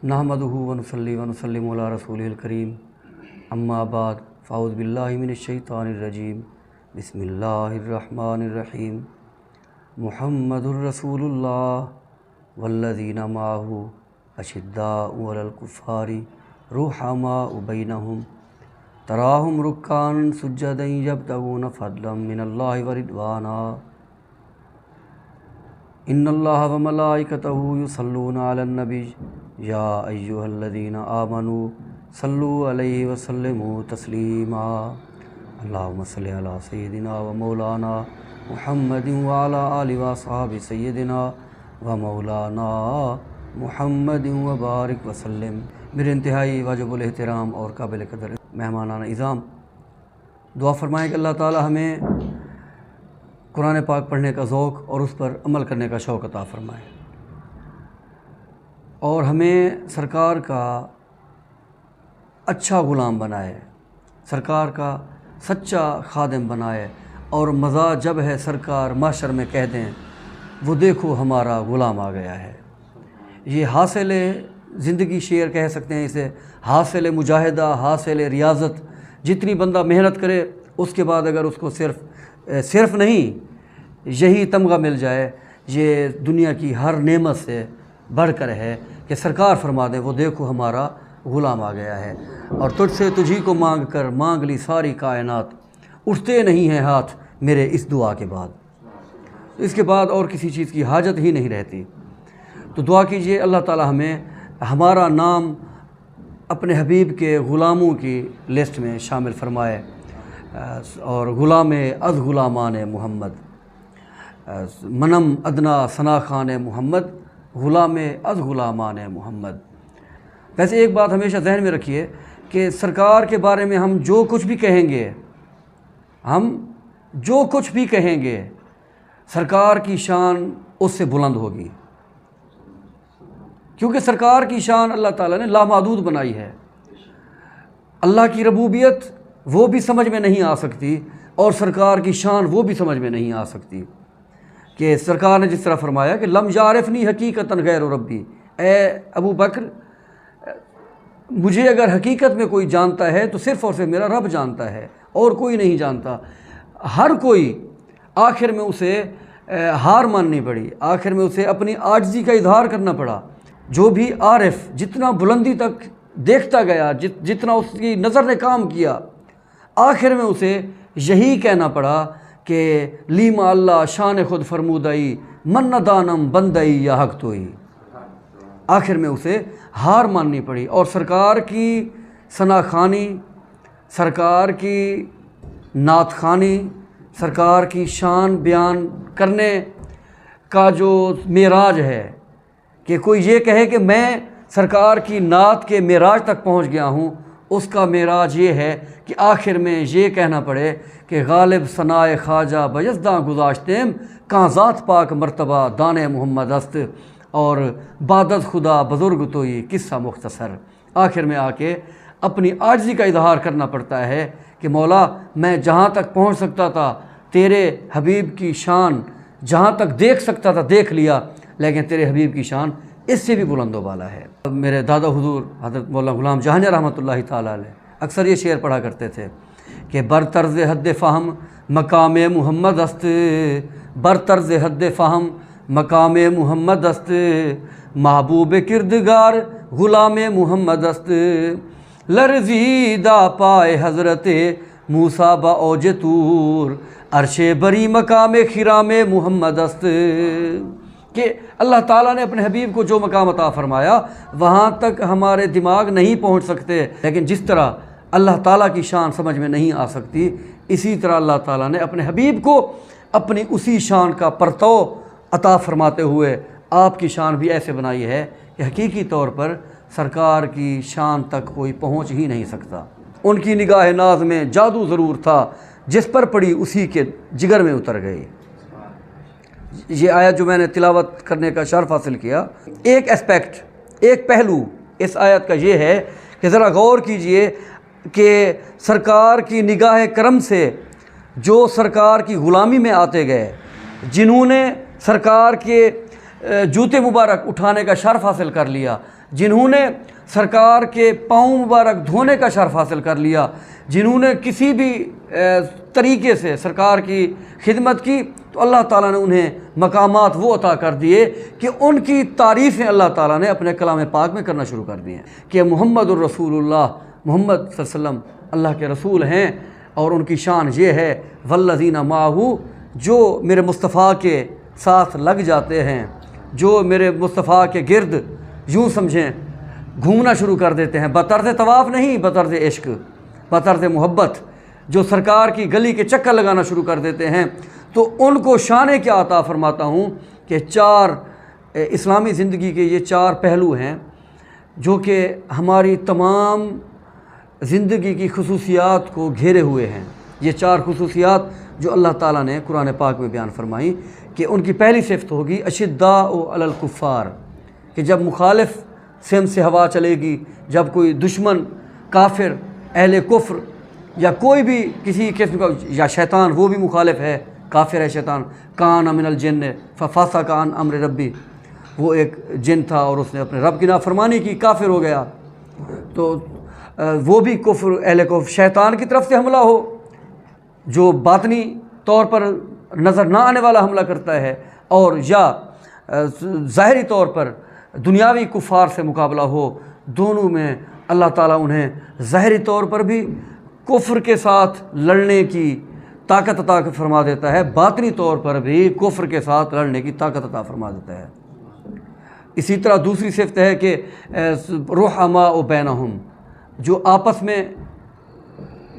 नहमदुहु व नुसल्ली व नुसल्लिमु अला रसूलिहिल करीम अम्मा बाद फ़ाऊज़ु बिल्लाहि मिनश्शैतानिर रजीम बिस्मिल्लाहिर रहमानिर रहीम मुहम्मदुर रसूलुल्लाह वल्लज़ीना माअहु अशिद्दाउ अलल कुफ़्फ़ारि रुहमाउ बैनहुम तराहुम रुक्कान सुज्जदन यब्तगून फ़ज़लन मिनल्लाहि व रिदवाना इन्नल्लाह व मलाइकतहु युसल्लूना अलन नबी या अय्युहल्लज़ीना आमनू सल्लू अलैहि व सल्लिमू तस्लीमा अल्लाहुम्मा सल्लि अला सय्यिदिना व मौलाना मुहम्मदिन व अला आलि व अस्हाबि सय्यिदिना व मौलाना मुहम्मदिन व बारिक व सल्लिम। मेरे इंतहाई वाजिबुल एहतराम और काबिल कदर मेहमानान इज़ाम, दुआ फरमाएं कि अल्लाह ताला हमें कुरान पाक पढ़ने का ज़ौक़ और उस पर अमल करने का शौक़ अता फ़रमाए और हमें सरकार का अच्छा ग़ुलाम बनाए, सरकार का सच्चा खादिम बनाए और मज़ा जब है सरकार माशर में कह दें वो देखो हमारा ग़ुलाम आ गया है। ये हासिल ज़िंदगी शेर कह सकते हैं इसे, हासिल मुजाहिदा, हासिल रियाज़त। जितनी बंदा मेहनत करे उसके बाद अगर उसको सिर्फ़ नहीं यही तमगा मिल जाए, ये दुनिया की हर नेमत से बढ़कर है कि सरकार फरमा दे वो देखो हमारा ग़ुलाम आ गया है। और तुझसे तुझी को मांग कर मांग ली सारी कायनात, उठते नहीं हैं हाथ मेरे इस दुआ के बाद। इसके बाद और किसी चीज़ की हाजत ही नहीं रहती। तो दुआ कीजिए अल्लाह ताला हमें हमारा नाम अपने हबीब के ग़ुलामों की लिस्ट में शामिल फरमाए और ग़ुलाम अज़ ग़ुलामान मोहम्मद मनम अदना सना खान मोहम्मद ग़ुलाम अज़ ग़ुलामान मोहम्मद। वैसे एक बात हमेशा जहन में रखिए कि सरकार के बारे में हम जो कुछ भी कहेंगे सरकार की शान उससे बुलंद होगी, क्योंकि सरकार की शान अल्लाह ताला ने लामहदूद बनाई है। अल्लाह की रबूबियत वो भी समझ में नहीं आ सकती और सरकार की शान वो भी समझ में नहीं आ सकती कि सरकार ने जिस तरह फरमाया कि लम यारिफनी हकीकतन गैर रब्बी, ए अबू बकर मुझे अगर हकीकत में कोई जानता है तो सिर्फ़ और सिर्फ मेरा रब जानता है और कोई नहीं जानता। हर कोई आखिर में उसे हार माननी पड़ी, आखिर में उसे अपनी आजिज़ी का इजहार करना पड़ा। जो भी आरिफ जितना बुलंदी तक देखता गया, जितना उसकी नज़र ने काम किया, आखिर में उसे यही कहना पड़ा कि लीमा अल्लाह शान खुद फरमूदई मन न दानम बंदई या हक तोई। आखिर में उसे हार माननी पड़ी और सरकार की सनाखानी, सरकार की नात खानी, सरकार की शान बयान करने का जो मेराज है कि कोई ये कहे कि मैं सरकार की नात के मेराज तक पहुंच गया हूं, उसका मेराज ये है कि आखिर में ये कहना पड़े कि गालिब सनाए ख्वाजा बयज़दा गुज़ाश्तेम काज़ात पाक मर्तबा दाने मोहम्मद अस्त और बादत खुदा बुज़ुर्ग तो ये किस्सा मुख्तसर। आखिर में आके अपनी आजिज़ी का इजहार करना पड़ता है कि मौला मैं जहाँ तक पहुँच सकता था तेरे हबीब की शान जहाँ तक देख सकता था देख लिया, लेकिन तेरे हबीब की शान इससे भी बुलंद वाला है। मेरे दादा हुजूर हज़रत मौलाना ग़ुलाम जहानिया रहमतुल्लाहि ताला अलैह अक्सर ये शेर पढ़ा करते थे कि बरतर्ज़ हद फ़हम मकाम मोहम्मद अस्त, बरतर्ज़ हद फ़हम मकाम मोहम्मद अस्त, महबूब किरदगार ग़ुलाम मोहम्मद अस्त, लरज़ीदा पाए हज़रत मूसा बा औज तूर, अरशे बरी मकाम खिराम मोहम्मद अस्त। कि अल्लाह ताला ने अपने हबीब को जो मकाम अता फ़रमाया वहाँ तक हमारे दिमाग नहीं पहुँच सकते, लेकिन जिस तरह अल्लाह ताला की शान समझ में नहीं आ सकती, इसी तरह अल्लाह ताला ने अपने हबीब को अपनी उसी शान का परतव अता फ़रमाते हुए आपकी शान भी ऐसे बनाई है कि हकीकी तौर पर सरकार की शान तक कोई पहुँच ही नहीं सकता। उनकी निगाह नाज में जादू ज़रूर था, जिस पर पड़ी उसी के जिगर में उतर गई। ये आयत जो मैंने तिलावत करने का शर्फ हासिल किया, एक एस्पेक्ट, एक पहलू इस आयत का ये है कि ज़रा गौर कीजिए कि सरकार की निगाह करम से जो सरकार की ग़ुलामी में आते गए, जिन्होंने सरकार के जूते मुबारक उठाने का शर्फ हासिल कर लिया, जिन्होंने सरकार के पाँव मुबारक धोने का शर्फ हासिल कर लिया, जिन्होंने किसी भी तरीके से सरकार की खिदमत की, तो अल्लाह ताला ने उन्हें मकामात वो अता कर दिए कि उनकी तारीफ़ें अल्लाह ताला ने अपने कलाम पाक में करना शुरू कर दी हैं कि मुहम्मदुर रसूलुल्लाह, मोहम्मद सल्लल्लाहु अलैहि वसल्लम अल्लाह के रसूल हैं। और उनकी शान ये है वल्लज़ीना माहू, जो मेरे मुस्तफ़ा के साथ लग जाते हैं, जो मेरे मुस्तफ़ा के गिर्द यूँ समझें घूमना शुरू कर देते हैं, बतर्ज़ तवाफ़ नहीं, बतर्ज़ इश्क, बतर्ज़ मोहब्बत, जो सरकार की गली के चक्कर लगाना शुरू कर देते हैं, तो उनको शान क्या अता फरमाता हूँ कि चार इस्लामी ज़िंदगी के ये चार पहलू हैं जो कि हमारी तमाम ज़िंदगी की खुसूसियात को घेरे हुए हैं। ये चार खुसूसियात जो अल्लाह ताला ने कुरान पाक में बयान फरमाई कि उनकी पहली सिफ़त होगी अशिद्दाउ अलल कुफ़ार, कि जब मुखालिफ सेम से हवा चलेगी, जब कोई दुश्मन काफिर अहले कुफ्र या कोई भी किसी किस्म का, या शैतान वो भी मुखालिफ है, काफिर है शैतान, कान मिनल जिन्न फफासा कान अम्र रब्बी, वो एक जिन था और उसने अपने रब की नाफरमानी की, काफिर हो गया, तो वो भी कुफ्र अहले कुफ्र शैतान की तरफ से हमला हो, जो बातनी तौर पर नज़र ना आने वाला हमला करता है, और या ज़ाहरी तौर पर दुनियावी कुफ़ार से मुकाबला हो, दोनों में अल्लाह ताला उन्हें ज़ाहरी तौर पर भी कुफ्र के साथ लड़ने की ताकत अता फरमा देता है, बातनी तौर पर भी कुफ्र के साथ लड़ने की ताकत अता फरमा देता है। इसी तरह दूसरी सिफ़त है कि रुहमा बैनहुम, जो आपस में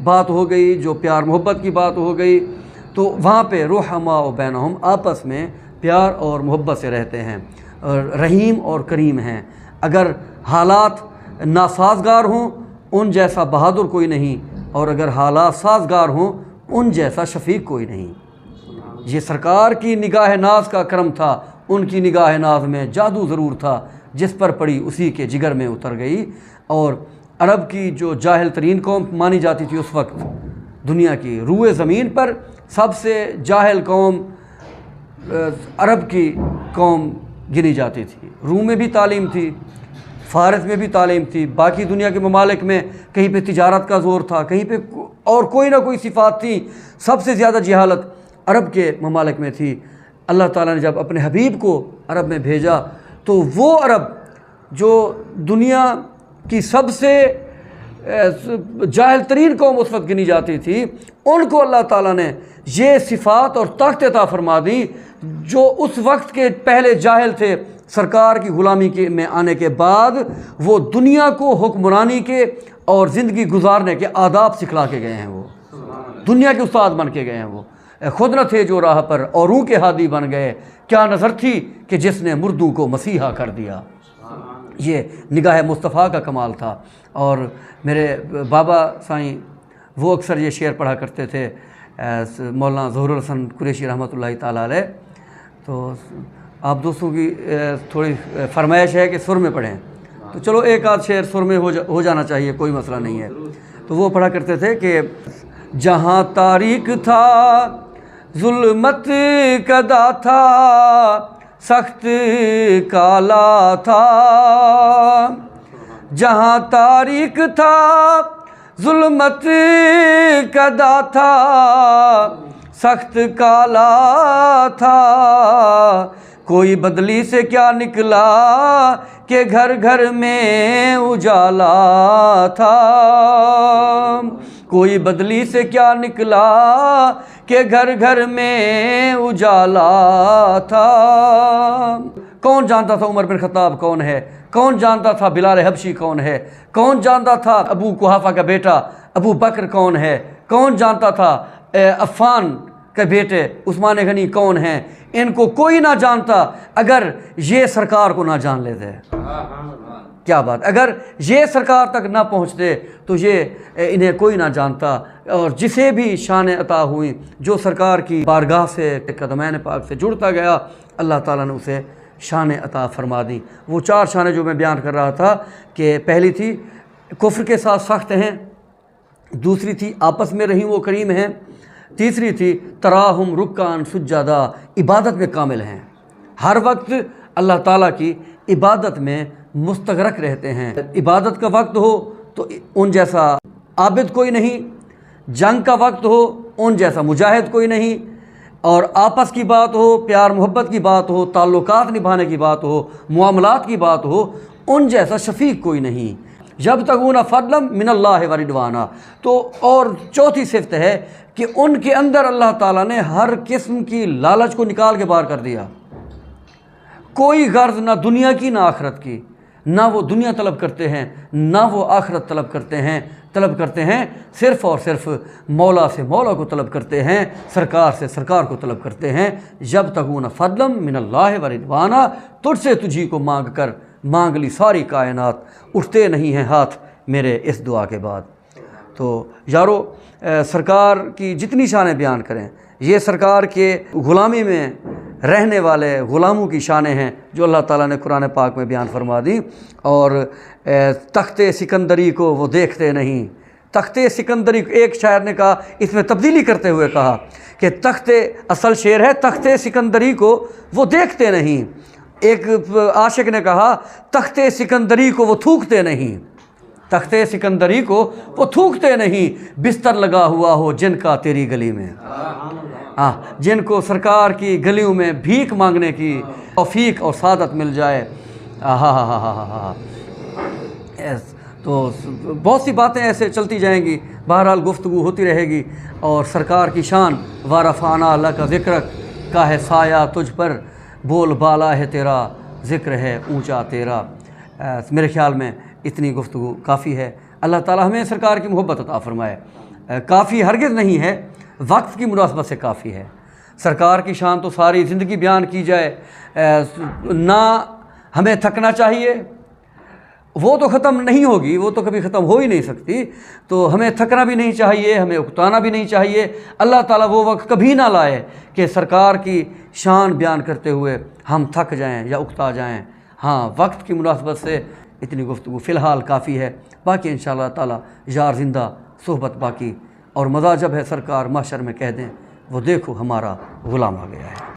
बात हो गई, जो प्यार मोहब्बत की बात हो गई, तो वहाँ पे रुहमा बैनहुम, आपस में प्यार और मोहब्बत से रहते हैं, और रहीम और करीम हैं। अगर हालात नासाजगार हों, उन जैसा बहादुर कोई नहीं, और अगर हालात साजगार हों, उन जैसा शफीक कोई नहीं। ये सरकार की निगाह नाज का करम था, उनकी निगाह नाज में जादू ज़रूर था, जिस पर पड़ी उसी के जिगर में उतर गई। और अरब की जो जाहिल तरीन कौम मानी जाती थी उस वक्त, दुनिया की रूए ज़मीन पर सबसे जाहिल कौम अरब की कौम गिनी जाती थी। रूम में भी तालीम थी, फ़ारस में भी तालीम थी, बाकी दुनिया के ममालिक में कहीं पे तिजारत का ज़ोर था, कहीं पे और कोई ना कोई सिफ़ात थी। सबसे ज़्यादा जहालत अरब के ममालिक में थी। अल्लाह ताला ने जब अपने हबीब को अरब में भेजा, तो वो अरब जो दुनिया की सबसे जाहिल तरीन कौम उस वक्त गिनी जाती थी, उनको अल्लाह ताला ने ये सिफ़ात और ताकत अता फरमा दी जो उस वक्त के पहले जाहिल थे। सरकार की ग़ुलामी के में आने के बाद वो दुनिया को हुक्मरानी के और ज़िंदगी गुजारने के आदाब सिखला के गए हैं। वो दुनिया के उस्ताद बन के गए हैं। वो खुद न थे जो राह पर औरों के हादी बन गए, क्या नज़र थी कि जिसने मुर्दों को मसीहा कर दिया। ये निगाह मुस्तफ़ा का कमाल था। और मेरे बाबा साईं वो अक्सर ये शेर पढ़ा करते थे, मौलाना ज़हुरुल हसन कुरैशी रहमतुल्लाहि ताला अलैह। तो आप दोस्तों की थोड़ी फरमाइश है कि सुर में पढ़ें, तो चलो एक आध शेर सुर में हो जाना चाहिए, कोई मसला नहीं है। तो वो पढ़ा करते थे कि जहाँ तारीक था जुल्मत कदा था, सख्त काला था। जहाँ तारीक था जुल्मत कदा था, सख्त काला था। कोई बदली से क्या निकला कि घर घर में उजाला था। कोई बदली से क्या निकला कि घर घर में उजाला था। कौन जानता था उमर बिन खत्ताब कौन है, कौन जानता था बिलाल हबशी कौन है, कौन जानता था अबू कुहाफा का बेटा अबू बकर कौन है, कौन जानता था अफ़ान के बेटे उस्मान गनी कौन हैं। इनको कोई ना जानता अगर ये सरकार को ना जान लेते। क्या बात, अगर ये सरकार तक ना पहुँचते तो ये इन्हें कोई ना जानता। और जिसे भी शान अता हुई, जो सरकार की बारगाह से कदमैन पाक से जुड़ता गया, अल्लाह ताला ने उसे शान अता फरमा दी। वो चार शानें जो मैं बयान कर रहा था कि पहली थी कुफ्र के साथ सख्त हैं, दूसरी थी आपस में रहीम व करीम हैं, तीसरी थी तराहुम रुक्कान सुज्जादा, इबादत में कामिल हैं। हर वक्त अल्लाह ताला की इबादत में मुस्तगरक रहते हैं। इबादत का वक्त हो तो उन जैसा आबिद कोई नहीं, जंग का वक्त हो उन जैसा मुजाहिद कोई नहीं, और आपस की बात हो, प्यार मोहब्बत की बात हो, ताल्लुकात निभाने की बात हो, मुआमलात की बात हो, उन जैसा शफीक कोई नहीं। जब तकून फ़ज़लन मिनल्लाहि व रिदवाना। तो और चौथी सिफ़त है कि उनके अंदर अल्लाह ताला ने हर किस्म की लालच को निकाल के बाहर कर दिया। कोई गर्ज ना दुनिया की ना आखरत की, ना वो दुनिया तलब करते हैं ना वो आखरत तलब करते हैं, सिर्फ़ और सिर्फ मौला से मौला को तलब करते हैं, सरकार से सरकार को तलब करते हैं। जब तकून फ़ज़लन मिनल्लाहि व रिदवाना, तुझसे तुझी को मांग ली सारी कायनात, उठते नहीं हैं हाथ मेरे इस दुआ के बाद। तो यारो, सरकार की जितनी शानें बयान करें, ये सरकार के ग़ुलामी में रहने वाले ग़ुलामों की शानें हैं जो अल्लाह ताला ने कुरान पाक में बयान फरमा दी। और तख्ते सिकंदरी को वो देखते नहीं। तख्ते सिकंदरी, एक शायर ने कहा, इसमें तब्दीली करते हुए कहा कि तख्ते, असल शेर है, तख्ते सिकंदरी को वो देखते नहीं। एक आशिक ने कहा, तख्ते सिकंदरी को वो थूकते नहीं। तख्ते सिकंदरी को वो थूकते नहीं, बिस्तर लगा हुआ हो जिनका तेरी गली में। जिनको सरकार की गलियों में भीख मांगने की तौफीक और सादत मिल जाए। तो बहुत सी बातें ऐसे चलती जाएंगी, बहरहाल गुफ्तगू होती रहेगी। और सरकार की शान, वारफ़ाना अल्लाह का ज़िक्र का है साया तुझ पर, बोल बाला है तेरा, ज़िक्र है ऊंचा तेरा। मेरे ख़्याल में इतनी गुफ्तगू काफ़ी है। अल्लाह ताला हमें सरकार की मोहब्बत अता फ़रमाए। काफ़ी हरगिज़ नहीं है, वक्त की मुनासबत से काफ़ी है। सरकार की शान तो सारी ज़िंदगी बयान की जाए, ना हमें थकना चाहिए, वो तो ख़त्म नहीं होगी, वो तो कभी ख़त्म हो ही नहीं सकती। तो हमें थकना भी नहीं चाहिए, हमें उकताना भी नहीं चाहिए। अल्लाह ताला वो वक्त कभी ना लाए कि सरकार की शान बयान करते हुए हम थक जाएं या उकता जाएं। हाँ, वक्त की मुनासबत से इतनी गुफ्तगू फ़िलहाल काफ़ी है। बाकी इंशाअल्लाह ताला यार ज़िंदा सोहबत बाकी। और मज़ा जब है सरकार महशर में कह दें, वो देखो हमारा ग़ुलाम आ गया है।